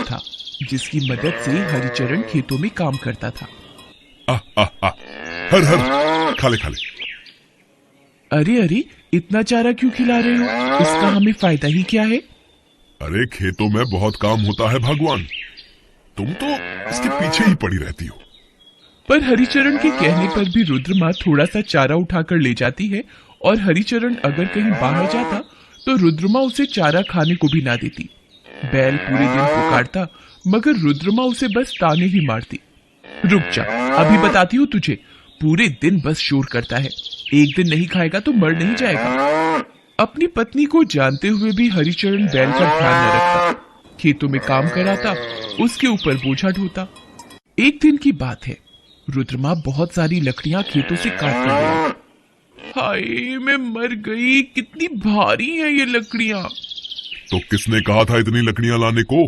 था जिसकी मदद से हरिचरण खेतों में काम करता था। हर हर खा ले खा ले। अरे अरे, इतना चारा क्यों खिला रहे हो? इसका हमें फायदा ही क्या है? अरे खेतों में बहुत काम होता है भगवान, तुम तो इसके पीछे ही पड़ी रहती हो। पर हरिचरण के कहने पर भी रुद्रमा थोड़ा सा चारा उठाकर ले जाती है और हरिचरण अगर कहीं बाहर जाता तो रुद्रमा उसे चारा खाने को भी ना देती। बैल पूरे दिन पुकारता मगर रुद्रमा उसे बस ताने ही मारती। रुक जा, अभी बताती हूँ तुझे। पूरे दिन बस शोर करता है, एक दिन नहीं खाएगा तो मर नहीं जाएगा। अपनी पत्नी को जानते हुए भी हरिचरण बैल का ध्यान न रखता, खेतों में काम कराता, उसके ऊपर बोझा ढोता। एक दिन की बात है, रुद्रमा बहुत सारी लकड़ियां खेतों से काट कर ले आई। हाय, मैं मर गई, कितनी भारी है ये लकड़ियां। तो किसने कहा था इतनी लकड़ियां लाने को?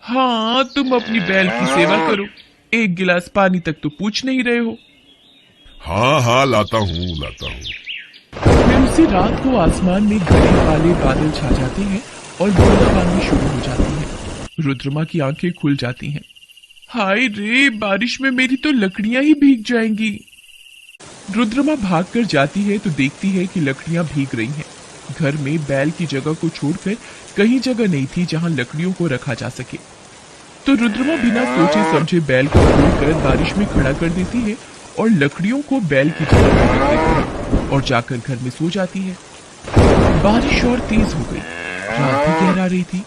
हाँ, तुम अपनी बैल की सेवा करो, एक गिलास पानी तक तो पूछ नहीं रहे हो। हाँ हाँ लाता हूँ लाता हूँ। फिर उसी रात को आसमान में घने काले बादल छा जाते हैं और बूंदाबांदी शुरू हो जाती है। रुद्रमा की आंखें खुल जाती हैं। हाय रे, बारिश में मेरी तो लकड़ियां ही भीग जाएंगी। रुद्रमा भागकर जाती है तो देखती है कि लकड़ियां भीग रही हैं। घर में बैल की जगह को छोड़कर कहीं जगह नहीं थी जहां लकड़ियों को रखा जा सके। तो रुद्रमा बिना सोचे समझे बैल को खोलकर बारिश में खड़ा कर देती है और लकड़ियों को बैल की जगह पर रख देती है और जाकर घर में सो जाती है। बारिश और तेज हो गई, रात भी गहरा रही थी,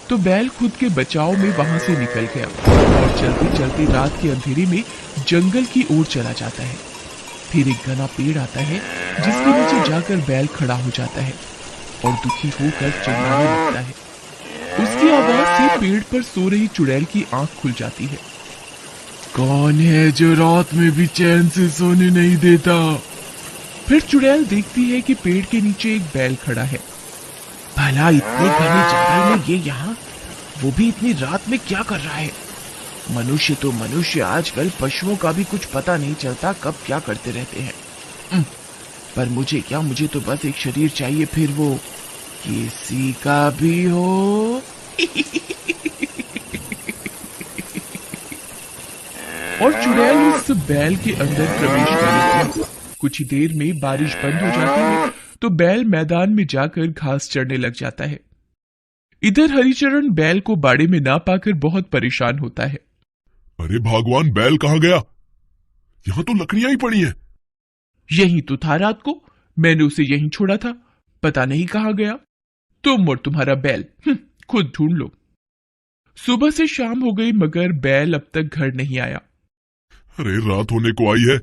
तो बैल खुद के बचाव में वहां से निकल गया और चलते चलते रात के अंधेरे में जंगल की ओर चला जाता है। फिर एक घना पेड़ आता है जिसके नीचे जाकर बैल खड़ा हो जाता है और दुखी होकर चिल्लाने लगता है। उसकी आवाज से पेड़ पर सो रही चुड़ैल की आंख खुल जाती है। कौन है जो रात में भी चैन से सोने नहीं देता? फिर चुड़ैल देखती है कि पेड़ के नीचे एक बैल खड़ा है। भला इतने घने जंगल में ये यहाँ, वो भी इतनी रात में क्या कर रहा है? मनुष्य तो मनुष्य, आजकल पशुओं का भी कुछ पता नहीं चलता कब क्या करते रहते हैं। पर मुझे क्या, मुझे तो बस एक शरीर चाहिए, फिर वो किसी का भी हो। और चुड़ैल उस बैल के अंदर प्रवेश कर लेती है। कुछ ही देर में बारिश बंद हो जाती है तो बैल मैदान में जाकर घास चढ़ने लग जाता है। इधर हरिचरण बैल को बाड़े में ना पाकर बहुत परेशान होता है। अरे भगवान, बैल कहाँ गया? यहाँ तो लकड़ियां ही पड़ी हैं। यही तो था रात को, मैंने उसे यहीं छोड़ा था, पता नहीं कहाँ गया। तुम और तुम्हारा बैल, खुद ढूंढ लो। सुबह से शाम हो गई मगर बैल अब तक घर नहीं आया। अरे रात होने को आई है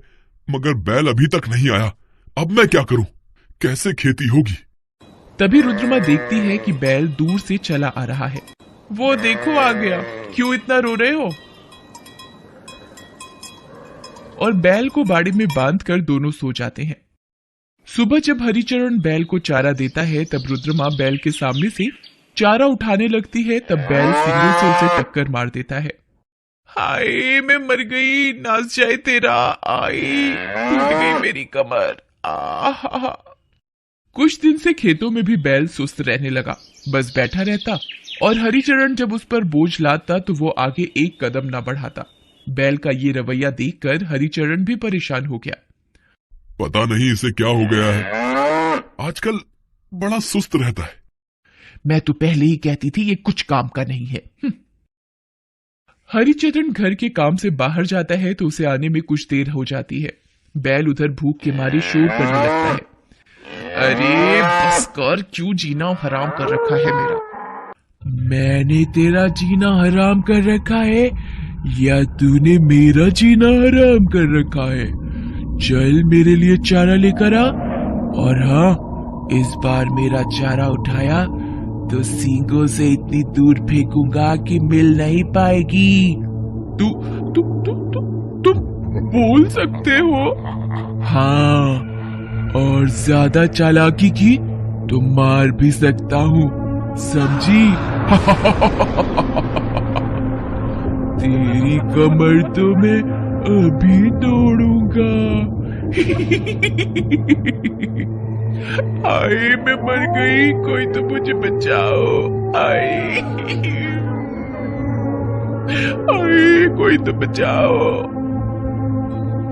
मगर बैल अभी तक नहीं आया, अब मैं क्या करूं? कैसे खेती होगी? तभी रुद्रमा देखती है कि बैल दूर से चला आ रहा है। वो देखो आ गया, क्यों इतना रो रहे हो? और बैल को बाड़े में बांधकर दोनों सो जाते हैं। सुबह जब हरिचरण बैल को चारा देता है तब रुद्रमा बैल के सामने से चारा उठाने लगती है, तब बैल सींगों से उसे टक्कर मार देता है। हाय, मैं मर गई, नाच जाए तेरा। आई, टूट गई मेरी कमर। आहा। कुछ दिन से खेतों में भी बैल सुस्त रहने लगा, बस बैठा रहता और हरिचरण जब उस पर बोझ लादता तो वो आगे एक कदम न बढ़ाता। बैल का ये रवैया देखकर हरिचरण भी परेशान हो गया। पता नहीं इसे क्या हो गया है, आजकल बड़ा सुस्त रहता है। मैं तो पहले ही कहती थी ये कुछ काम का नहीं है। हरिचरण घर के काम से बाहर जाता है तो उसे आने में कुछ देर हो जाती है। बैल उधर भूख के मारे शोर करने लगता है। अरे बस कर, क्यों जीना हराम कर रखा है मेरा? मैंने तेरा जीना हराम कर रखा है या तूने मेरा जीना हराम कर रखा है? चल मेरे लिए चारा लेकर आ, और हाँ, इस बार मेरा चारा उठाया तो सींगों से इतनी दूर फेंकूंगा कि मिल नहीं पाएगी। तुम बोल सकते हो? हाँ, और ज्यादा चालाकी की तो मार भी सकता हूँ, समझी? तेरी कमर तो मैं अभी तोड़ूंगा। हाय, मैं मर गई, कोई तो मुझे बचाओ। हाय। अरे कोई तो बचाओ।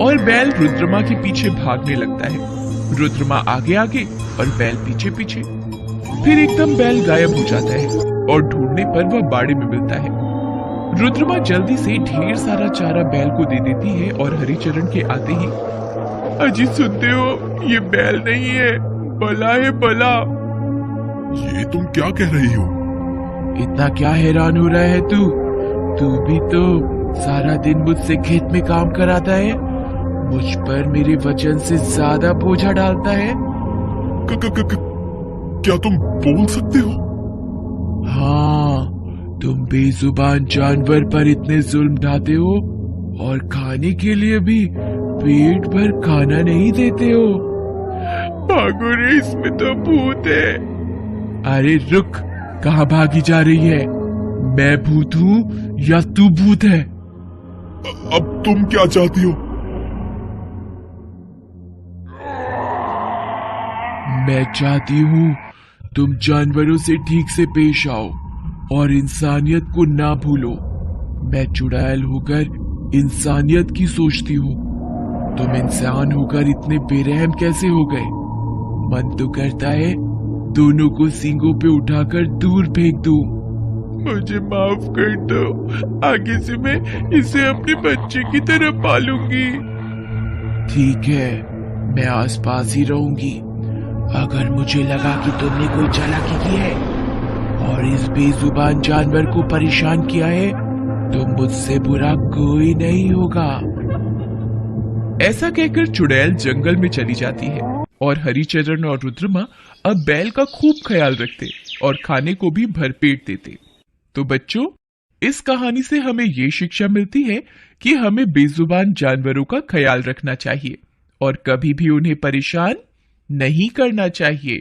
और बैल रुद्रमा के पीछे भागने लगता है। रुद्रमा आगे आगे और बैल पीछे पीछे। फिर एकदम बैल गायब हो जाता है और ढूंढने पर वह बाड़े में मिलता है। रुद्रमा जल्दी से ढेर सारा चारा बैल को दे देती है और हरिचरण के आते ही, अजी सुनते हो, ये बैल नहीं है, बला है बला। ये तुम क्या कह रही हो? इतना क्या हैरान हो रहा है तू भी तो सारा दिन मुझसे खेत में काम कराता है, मुझ पर मेरे वजन से ज्यादा बोझा डालता है। क्या तुम बोल सकते हो? हाँ, तुम बेजुबान जानवर पर इतने जुल्म ढाते हो और खाने के लिए भी पेट भर खाना नहीं देते हो। भागो रे, इसमें तो भूत है। अरे रुक, कहाँ भागी जा रही है? मैं भूत हूँ या तू भूत है? अब तुम क्या चाहती हो? मैं चाहती हूँ तुम जानवरों से ठीक से पेश आओ और इंसानियत को ना भूलो। मैं चुड़ैल होकर इंसानियत की सोचती हूँ, तुम इंसान होकर इतने बेरहम कैसे हो गए? मन तो करता है दोनों को सींगों पे उठाकर दूर फेंक दूं। मुझे माफ कर दो, आगे से मैं इसे अपने बच्चे की तरह पालूंगी। ठीक है, मैं आसपास ही रहूंगी। अगर मुझे लगा कि तुमने कोई चालाकी की है और इस बेजुबान जानवर को परेशान किया है, तो मुझसे बुरा कोई नहीं होगा। ऐसा कहकर चुड़ैल जंगल में चली जाती है और हरिचरण और रुद्रमा अब बैल का खूब ख्याल रखते और खाने को भी भरपेट देते। तो बच्चों, इस कहानी से हमें ये शिक्षा मिलती है कि हमें बेजुबान जानवरों का ख्याल रखना चाहिए और कभी भी उन्हें परेशान नहीं करना चाहिए।